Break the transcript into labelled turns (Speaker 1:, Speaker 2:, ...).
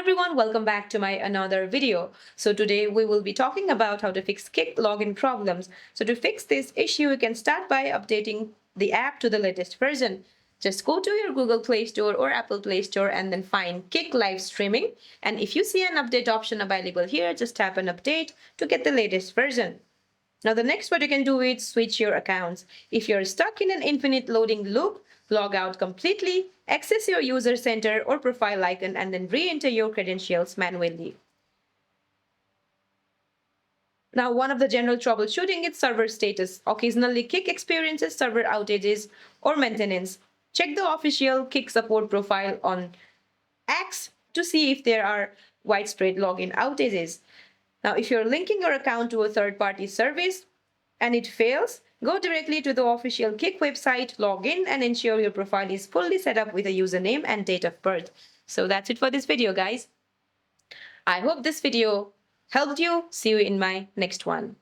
Speaker 1: everyone, welcome back to my another video. So today we will be talking about how to fix Kik login problems. So to fix this issue, you can start by updating the app to the latest version. Just go to your Google Play Store or Apple Play Store and then find Kik live streaming. And if you see an update option available here, just tap on update to get the latest version. Now the next what you can do is switch your accounts. If you're stuck in an infinite loading loop, log out completely, access your user center or profile icon and then re-enter your credentials manually. Now one of the general troubleshooting is server status. Occasionally Kik experiences server outages or maintenance. Check the official Kik support profile on X to see if there are widespread login outages. Now, if you're linking your account to a third-party service and it fails, go directly to the official Kik website, log in, and ensure your profile is fully set up with a username and date of birth. So that's it for this video, guys. I hope this video helped you. See you in my next one.